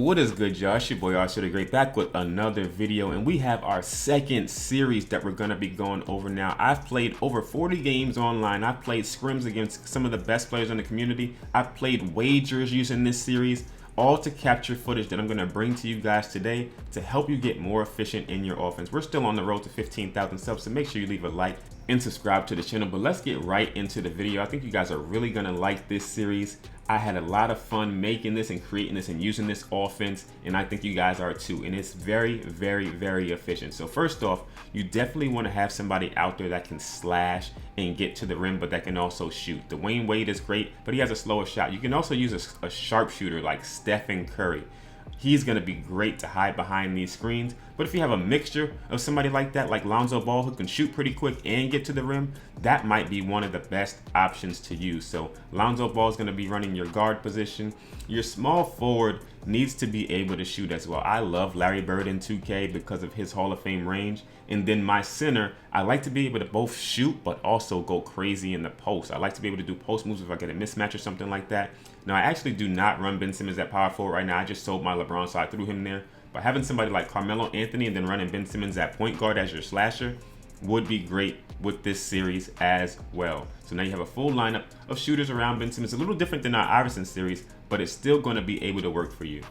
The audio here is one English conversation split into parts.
What is good, y'all? It's your boy Archer the Great, back with another video, and we have our second series that we're gonna be going over now. I've played over 40 games online. I've played scrims against some of the best players in the community. I've played wagers using this series, all to capture footage that I'm gonna bring to you guys today to help you get more efficient in your offense. We're still on the road to 15,000 subs, so make sure you leave a like and subscribe to the channel. But let's get right into the video. I think you guys are really gonna like this series. I had a lot of fun making this and creating this and using this offense, and I think you guys are too. And it's very, very, very efficient. So first off, you definitely want to have somebody out there that can slash and get to the rim, but that can also shoot. Dwayne Wade is great, but he has a slower shot. You can also use a sharpshooter like Stephen Curry. He's going to be great to hide behind these screens. But if you have a mixture of somebody like that, like Lonzo Ball, who can shoot pretty quick and get to the rim, that might be one of the best options to use. So Lonzo Ball is going to be running your guard position. Your small forward needs to be able to shoot as well. I love Larry Bird in 2K because of his Hall of Fame range. And then my center, I like to be able to both shoot but also go crazy in the post. I like to be able to do post moves if I get a mismatch or something like that. Now, I actually do not run Ben Simmons at power forward right now. I just sold my LeBron, so I threw him there. But having somebody like Carmelo Anthony and then running Ben Simmons at point guard as your slasher would be great with this series as well. So now you have a full lineup of shooters around Ben Simmons. A little different than our Iverson series, but it's still going to be able to work for you.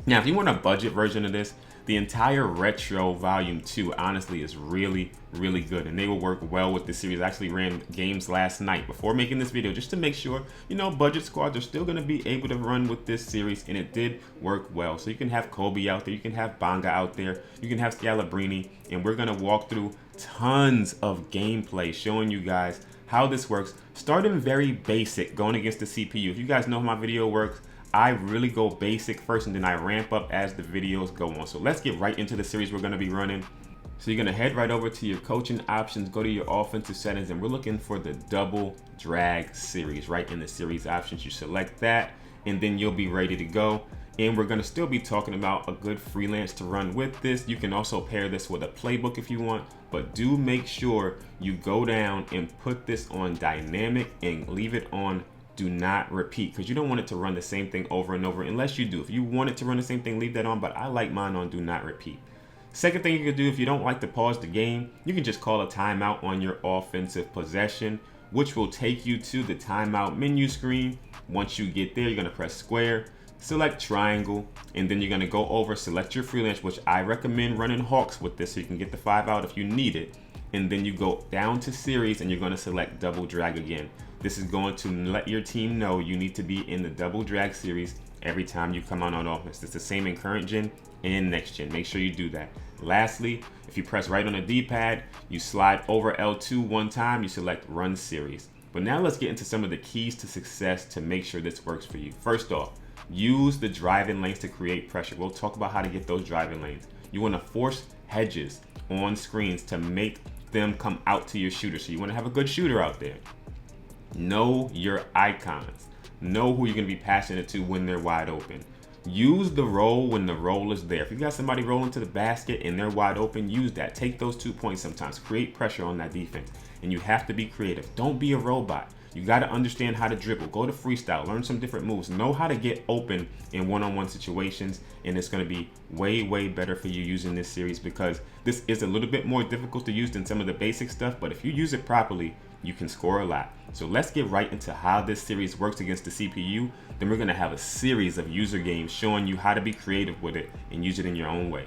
Now, if you want a budget version of this, the entire Retro Volume 2 honestly is really, really good, and they will work well with this series. I actually ran games last night before making this video just to make sure, you know, budget squads are still going to be able to run with this series, and it did work well. So you can have Kobe out there, you can have Bonga out there, you can have Scalabrine, and we're going to walk through tons of gameplay showing you guys how this works, starting very basic, going against the CPU. If you guys know how my video works, I really go basic first and then I ramp up as the videos go on. So let's get right into the series we're going to be running. So you're going to head right over to your coaching options, go to your offensive settings, and we're looking for the double drag series. Right in the series options, you select that and then you'll be ready to go. And we're going to still be talking about a good freelance to run with this. You can also pair this with a playbook if you want, but do make sure you go down and put this on dynamic and leave it on do not repeat, because you don't want it to run the same thing over and over unless you do. If you want it to run the same thing, leave that on, but I like mine on do not repeat. Second thing you can do, if you don't like to pause the game, you can just call a timeout on your offensive possession, which will take you to the timeout menu screen. Once you get there, you're going to press square, select triangle, and then you're going to go over, select your freelance, which I recommend running Hawks with this so you can get the 5 out if you need it. And then you go down to series and you're going to select double drag again. This is going to let your team know you need to be in the double drag series every time you come on offense. It's the same in current gen and next gen. Make sure you do that. Lastly, if you press right on the D-pad, you slide over L2 one time, you select run series. But now let's get into some of the keys to success to make sure this works for you. First off, use the driving lanes to create pressure. We'll talk about how to get those driving lanes. You want to force hedges on screens to make them come out to your shooter. So you want to have a good shooter out there. Know your icons. Know who you're going to be passing it to when they're wide open. Use the roll when the roll is there. If you got somebody rolling to the basket and they're wide open, use that. Take those 2 points sometimes. Create pressure on that defense. And you have to be creative. Don't be a robot. You got to understand how to dribble. Go to freestyle. Learn some different moves. Know how to get open in one-on-one situations. And it's going to be way, way better for you using this series, because this is a little bit more difficult to use than some of the basic stuff. But if you use it properly, you can score a lot. So let's get right into how this series works against the CPU. Then we're going to have a series of user games showing you how to be creative with it and use it in your own way.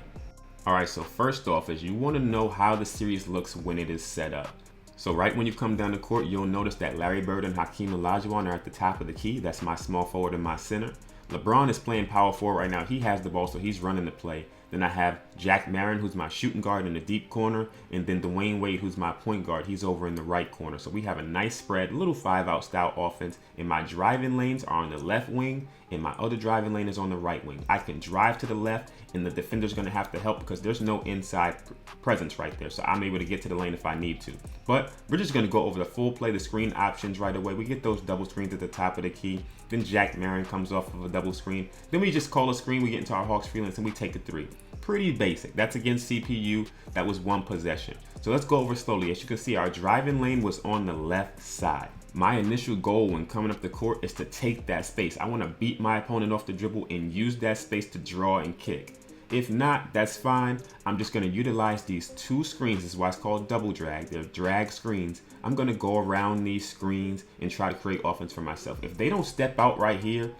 All right, so first off is you want to know how the series looks when it is set up. So right when you come down the court, you'll notice that Larry Bird and Hakeem Olajuwon are at the top of the key. That's my small forward and my center. LeBron is playing power forward right now. He has the ball, so he's running the play. Then I have Jack Marin, who's my shooting guard in the deep corner, and then Dwayne Wade, who's my point guard. He's over in the right corner. So we have a nice spread, little 5-out style offense, and my driving lanes are on the left wing, and my other driving lane is on the right wing. I can drive to the left, and the defender's going to have to help because there's no inside presence right there. So I'm able to get to the lane if I need to. But we're just going to go over the full play, the screen options right away. We get those double screens at the top of the key. Then Jack Marin comes off of a double screen. Then we just call a screen. We get into our Hawks freelance, and we take a 3. Pretty basic. That's against CPU. That was one possession. So let's go over slowly. As you can see, our driving lane was on the left side. My initial goal when coming up the court is to take that space. I want to beat my opponent off the dribble and use that space to draw and kick. If not, that's fine. I'm just going to utilize these two screens. This is why it's called double drag. They're drag screens. I'm going to go around these screens and try to create offense for myself. If they don't step out right here,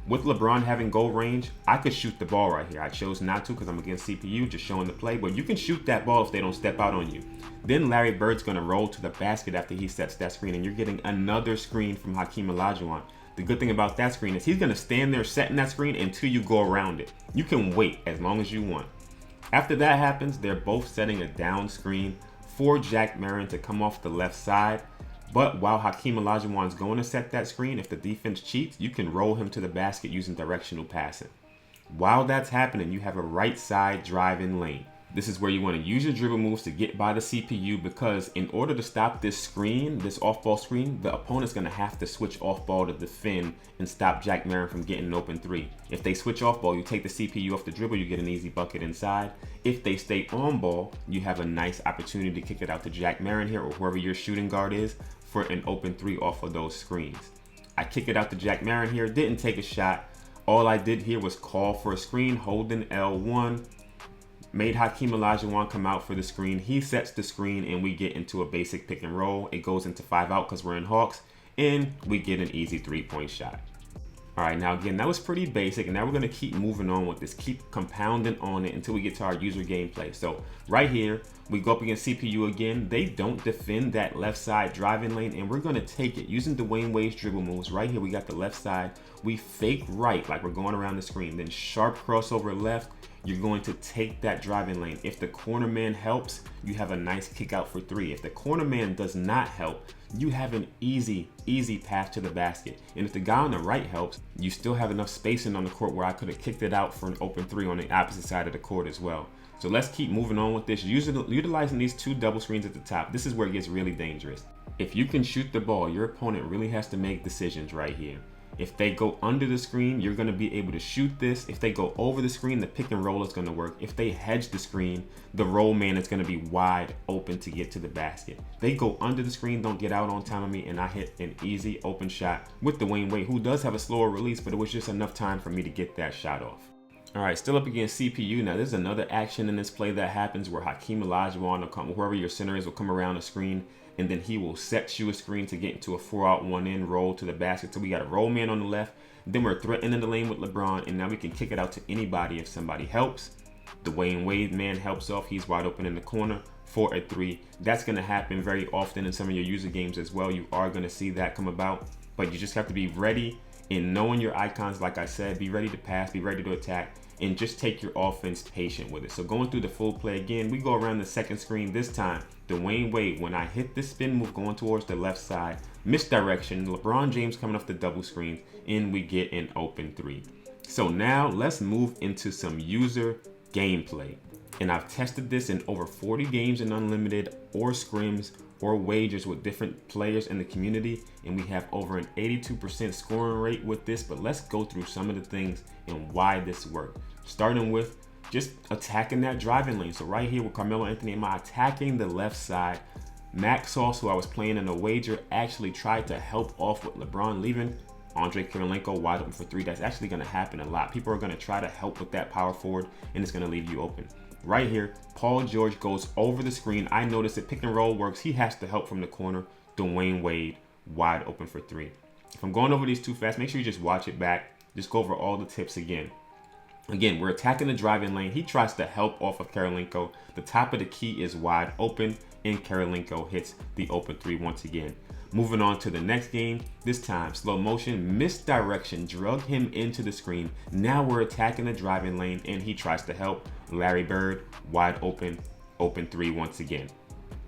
with LeBron having goal range, I could shoot the ball right here. I chose not to because I'm against CPU, just showing the play. But you can shoot that ball if they don't step out on you. Then Larry Bird's going to roll to the basket after he sets that screen, and you're getting another screen from Hakeem Olajuwon. The good thing about that screen is he's going to stand there setting that screen until you go around it. You can wait as long as you want. After that happens, they're both setting a down screen for Jack Marin to come off the left side. But while Hakeem Olajuwon's going to set that screen, if the defense cheats, you can roll him to the basket using directional passing. While that's happening, you have a right side drive-in lane. This is where you want to use your dribble moves to get by the CPU, because in order to stop this screen, this off-ball screen, the opponent's going to have to switch off-ball to defend and stop Jack Marin from getting an open three. If they switch off-ball, you take the CPU off the dribble, you get an easy bucket inside. If they stay on ball, you have a nice opportunity to kick it out to Jack Marin here, or whoever your shooting guard is, for an open three off of those screens. I kick it out to Jack Marin here, didn't take a shot. All I did here was call for a screen, holding L1, made Hakeem Olajuwon come out for the screen. He sets the screen and we get into a basic pick and roll. It goes into 5 out because we're in Hawks, and we get an easy 3-point shot. All right, now again, that was pretty basic, and now we're gonna keep moving on with this, keep compounding on it until we get to our user gameplay. So right here, we go up against CPU again. They don't defend that left side driving lane, and we're gonna take it using Dwayne Wade's dribble moves. Right here, we got the left side. We fake right, like we're going around the screen, then sharp crossover left. You're going to take that driving lane. If the corner man helps, you have a nice kick out for 3. If the corner man does not help, you have an easy path to the basket. And if the guy on the right helps, you still have enough spacing on the court where I could have kicked it out for an open 3 on the opposite side of the court as well. So let's keep moving on with this, utilizing these 2 double screens at the top. This is where it gets really dangerous. If you can shoot the ball, your opponent really has to make decisions right here. If they go under the screen, you're going to be able to shoot this. If they go over the screen, the pick and roll is going to work. If they hedge the screen, the roll man is going to be wide open to get to the basket. They go under the screen, don't get out on time of me, and I hit an easy open shot with Dwayne Wade, who does have a slower release, but it was just enough time for me to get that shot off. All right, still up against CPU. Now, there's another action in this play that happens where Hakeem Olajuwon will come, whoever your center is, will come around the screen, and then he will set you a screen to get into a 4-out, 1-in roll to the basket. So we got a roll man on the left. Then we're threatening the lane with LeBron, and now we can kick it out to anybody if somebody helps. Dwayne Wade man helps off. He's wide open in the corner for a 3. That's going to happen very often in some of your user games as well. You are going to see that come about, but you just have to be ready in knowing your icons. Like I said, be ready to pass, be ready to attack, and just take your offense patient with it. So going through the full play again, we go around the second screen. This time, Dwayne Wade, when I hit the spin move going towards the left side, misdirection, LeBron James coming off the double screen, and we get an open 3. So now let's move into some user gameplay. And I've tested this in over 40 games in Unlimited or scrims or wagers with different players in the community, and we have over an 82% scoring rate with this. But let's go through some of the things and why this worked. Starting with just attacking that driving lane. So right here with Carmelo Anthony, am I attacking the left side? Max Sauce, who I was playing in a wager, actually tried to help off with LeBron leaving. Andrei Kirilenko wide open for 3. That's actually going to happen a lot. People are going to try to help with that power forward, and it's going to leave you open. Right here, Paul George goes over the screen. I notice that pick and roll works. He has to help from the corner. Dwayne Wade wide open for 3. If I'm going over these too fast, make sure you just watch it back. Just go over all the tips again. Again, we're attacking the driving lane. He tries to help off of Kirilenko. The top of the key is wide open, and Kirilenko hits the open 3 once again. Moving on to the next game. This time, slow motion, misdirection, drug him into the screen. Now we're attacking the driving lane, and he tries to help. Larry Bird, wide open, open 3 once again.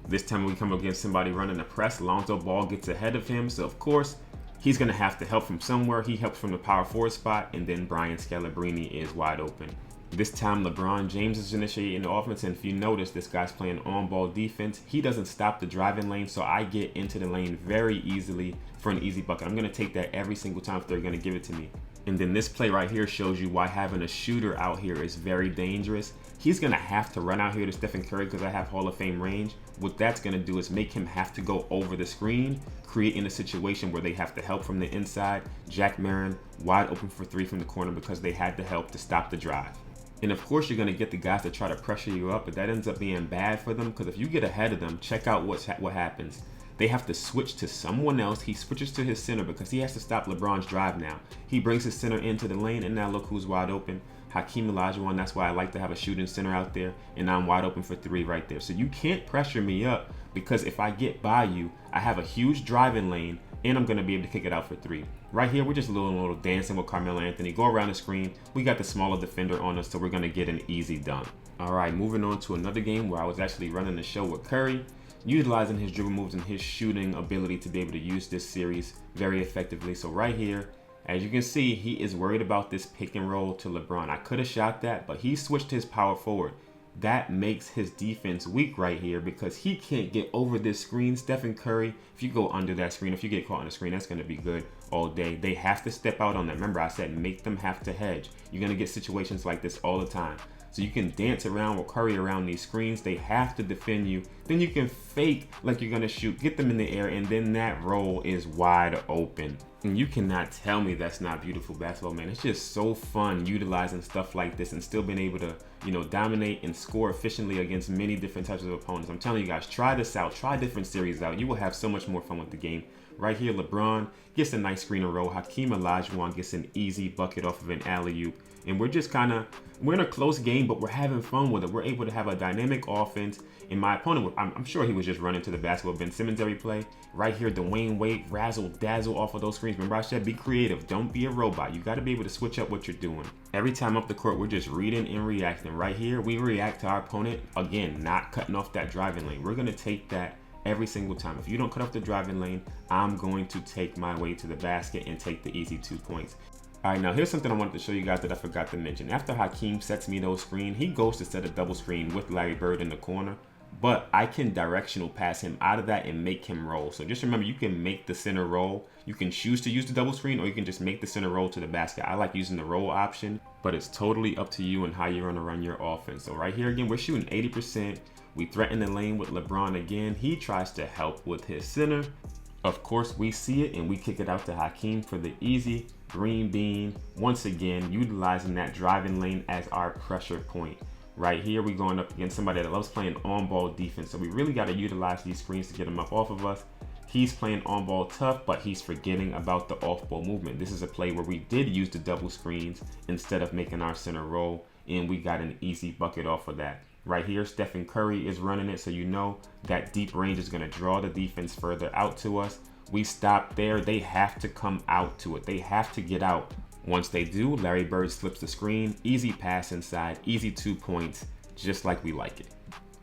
This time we come against somebody running a press. Lonzo Ball gets ahead of him, so of course, he's going to have to help from somewhere. He helps from the power forward spot, and then Brian Scalabrine is wide open. This time, LeBron James is initiating the offense, and if you notice, this guy's playing on-ball defense. He doesn't stop the driving lane, so I get into the lane very easily for an easy bucket. I'm going to take that every single time if they're going to give it to me. And then this play right here shows you why having a shooter out here is very dangerous. He's going to have to run out here to Stephen Curry because I have Hall of Fame range. What that's going to do is make him have to go over the screen, creating a situation where they have to help from the inside. Jack Marin wide open for three from the corner because they had to help to stop the drive. And of course, you're going to get the guys to try to pressure you up, but that ends up being bad for them because if you get ahead of them, check out what happens. They have to switch to someone else. He switches to his center because he has to stop LeBron's drive now. He brings his center into the lane, and now look who's wide open. Hakeem Olajuwon. That's why I like to have a shooting center out there, and I'm wide open for three right there. So you can't pressure me up because if I get by you, I have a huge driving lane, and I'm going to be able to kick it out for three. Right here, we're just a little dancing with Carmelo Anthony. Go around the screen. We got the smaller defender on us, so we're going to get an easy dunk. All right, moving on to another game where I was actually running the show with Curry, utilizing his dribble moves and his shooting ability to be able to use this series very effectively. So right here, as you can see, he is worried about this pick and roll to LeBron. I could have shot that, but he switched his power forward. That makes his defense weak right here because he can't get over this screen. Stephen Curry, if you go under that screen, if you get caught on the screen, that's going to be good all day. They have to step out on that. Remember, I said make them have to hedge. You're going to get situations like this all the time. So you can dance around or curry around these screens. They have to defend you. Then you can fake like you're going to shoot, get them in the air, and then that roll is wide open. And you cannot tell me that's not beautiful basketball, man. It's just so fun utilizing stuff like this and still being able to, dominate and score efficiently against many different types of opponents. I'm telling you guys, try this out. Try different series out. You will have so much more fun with the game. Right here, LeBron gets a nice screen and roll. Hakeem Olajuwon gets an easy bucket off of an alley-oop. And we're just we're in a close game, but we're having fun with it. We're able to have a dynamic offense. And my opponent, I'm sure he was just running to the basketball. Ben Simmons every play. Right here, Dwayne Wade, razzle dazzle off of those screens. Remember I said be creative. Don't be a robot. You got to be able to switch up what you're doing. Every time up the court, we're just reading and reacting. Right here, we react to our opponent. Again, not cutting off that driving lane. We're going to take that every single time. If you don't cut off the driving lane, I'm going to take my way to the basket and take the easy 2 points. All right, now here's something I wanted to show you guys that I forgot to mention. After Hakeem sets me those screen, he goes to set a double screen with Larry Bird in the corner, but I can directional pass him out of that and make him roll. So just remember, you can make the center roll. You can choose to use the double screen, or you can just make the center roll to the basket. I like using the roll option, but it's totally up to you and how you're gonna run your offense. So right here again, we're shooting 80%. We threaten the lane with LeBron again. He tries to help with his center. Of course, we see it and we kick it out to Hakeem for the easy green bean. Once again, utilizing that driving lane as our pressure point. Right here, we're going up against somebody that loves playing on-ball defense. So we really got to utilize these screens to get him up off of us. He's playing on-ball tough, but he's forgetting about the off-ball movement. This is a play where we did use the double screens instead of making our center roll, and we got an easy bucket off of that. Right here, Stephen Curry is running it, so you know that deep range is going to draw the defense further out to us. We stop there. They have to come out to it. They have to get out. Once they do, Larry Bird slips the screen. Easy pass inside, easy 2 points, just like we like it.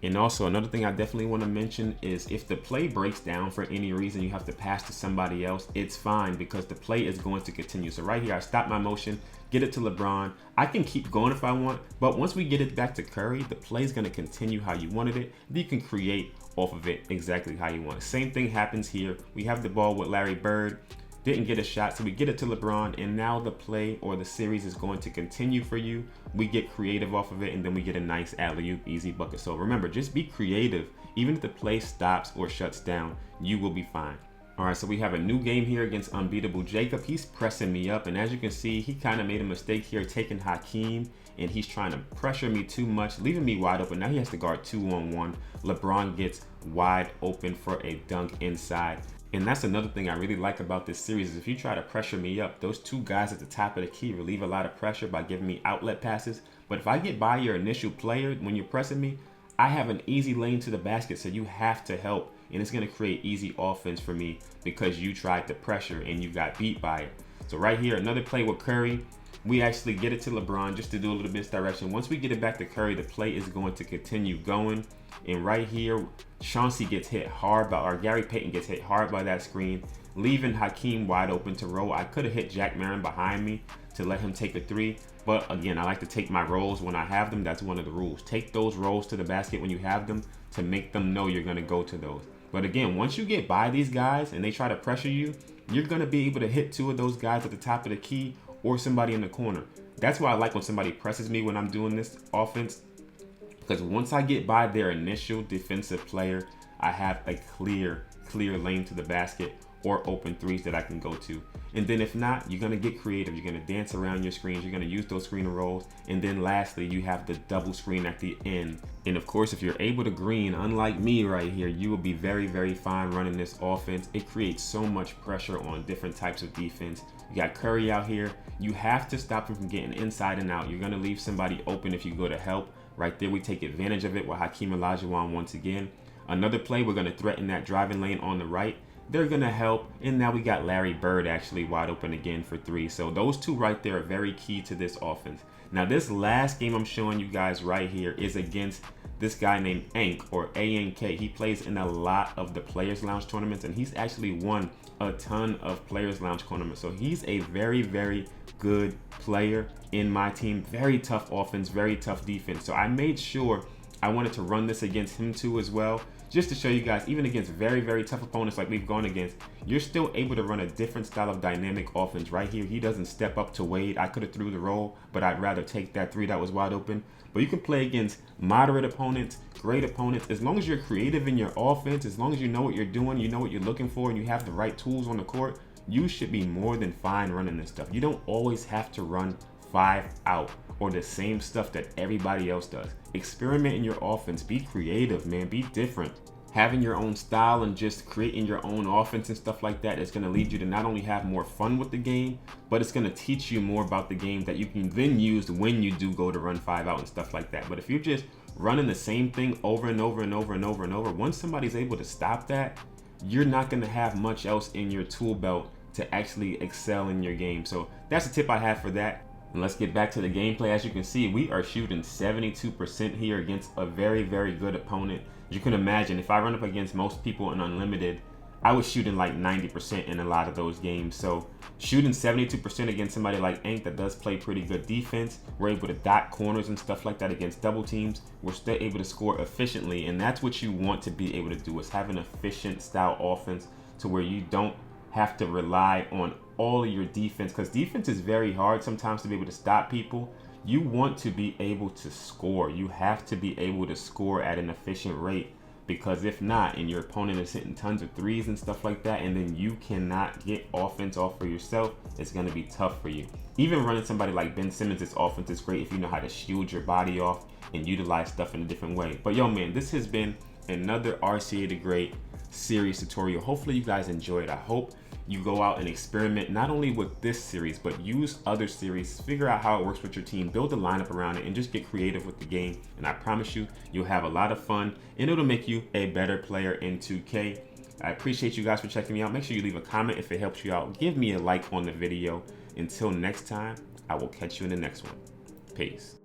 And also, another thing I definitely want to mention is if the play breaks down for any reason, you have to pass to somebody else, it's fine because the play is going to continue. So right here, I stop my motion, get it to LeBron. I can keep going if I want, but once we get it back to Curry, the play is going to continue how you wanted it. You can create off of it exactly how you want it. Same thing happens here. We have the ball with Larry Bird. Didn't get a shot, so we get it to LeBron, and now the play or the series is going to continue for you. We get creative off of it, and then we get a nice alley-oop, easy bucket. So remember, just be creative. Even if the play stops or shuts down, you will be fine. All right, so we have a new game here against Unbeatable Jacob. He's pressing me up, and as you can see, he kind of made a mistake here taking Hakeem, and he's trying to pressure me too much, leaving me wide open. Now he has to guard 2-on-1. LeBron gets wide open for a dunk inside. And that's another thing I really like about this series is if you try to pressure me up, those two guys at the top of the key relieve a lot of pressure by giving me outlet passes. But if I get by your initial player when you're pressing me, I have an easy lane to the basket, so you have to help. And it's going to create easy offense for me because you tried to pressure and you got beat by it. So right here, another play with Curry. We actually get it to LeBron just to do a little misdirection. Once we get it back to Curry, the play is going to continue going. And right here, Chauncey gets hit hard or Gary Payton gets hit hard by that screen, leaving Hakeem wide open to roll. I could have hit Jack Marin behind me to let him take a three. But again, I like to take my rolls when I have them. That's one of the rules. Take those rolls to the basket when you have them to make them know you're going to go to those. But again, once you get by these guys and they try to pressure you, you're going to be able to hit two of those guys at the top of the key or somebody in the corner. That's why I like when somebody presses me when I'm doing this offense, because once I get by their initial defensive player, I have a clear lane to the basket or open threes that I can go to. And then if not, you're gonna get creative. You're gonna dance around your screens. You're gonna use those screen and rolls. And then lastly, you have the double screen at the end. And of course, if you're able to green, unlike me right here, you will be very fine running this offense. It creates so much pressure on different types of defense. You got Curry out here. You have to stop him from getting inside and out. You're gonna leave somebody open if you go to help. Right there, we take advantage of it with Hakeem Olajuwon once again. Another play, we're gonna threaten that driving lane on the right. They're gonna help, and now we got Larry Bird actually wide open again for three. So those two right there are very key to this offense. Now this last game I'm showing you guys right here is against this guy named Ank, or A-N-K. He plays in a lot of the Players Lounge tournaments, and he's actually won a ton of Players Lounge tournaments. So he's a very good player in my team. Very tough offense, very tough defense. So I made sure I wanted to run this against him too as well, just to show you guys, even against very tough opponents like we've gone against, you're still able to run a different style of dynamic offense. Right here, he doesn't step up to Wade. I could have threw the roll, but I'd rather take that three that was wide open. But you can play against moderate opponents, great opponents. As long as you're creative in your offense, as long as you know what you're doing, you know what you're looking for, and you have the right tools on the court, you should be more than fine running this stuff. You don't always have to run 5 out or the same stuff that everybody else does. Experiment in your offense. Be creative, man. Be different. Having your own style and just creating your own offense and stuff like that is going to lead you to not only have more fun with the game, but it's going to teach you more about the game that you can then use when you do go to run 5 out and stuff like that. But if you're just running the same thing over and over, once somebody's able to stop that, you're not going to have much else in your tool belt to actually excel in your game. So that's the tip I have for that. And let's get back to the gameplay. As you can see, we are shooting 72% here against a very good opponent. As you can imagine, if I run up against most people in Unlimited, I was shooting like 90% in a lot of those games. So shooting 72% against somebody like Ank that does play pretty good defense, we're able to dot corners and stuff like that against double teams. We're still able to score efficiently, and that's what you want to be able to do, is have an efficient style offense to where you don't have to rely on all of your defense, because defense is very hard sometimes to be able to stop people. You want to be able to score. You have to be able to score at an efficient rate, because if not, and your opponent is hitting tons of threes and stuff like that, and then you cannot get offense off for yourself, it's going to be tough for you. Even running somebody like Ben Simmons' offense is great if you know how to shield your body off and utilize stuff in a different way. But yo, man, this has been another RCA the Great series tutorial. Hopefully you guys enjoyed. I hope you go out and experiment not only with this series, but use other series, figure out how it works with your team, build a lineup around it, and just get creative with the game. And I promise you, you'll have a lot of fun, and it'll make you a better player in 2K. I appreciate you guys for checking me out. Make sure you leave a comment if it helps you out. Give me a like on the video. Until next time, I will catch you in the next one. Peace.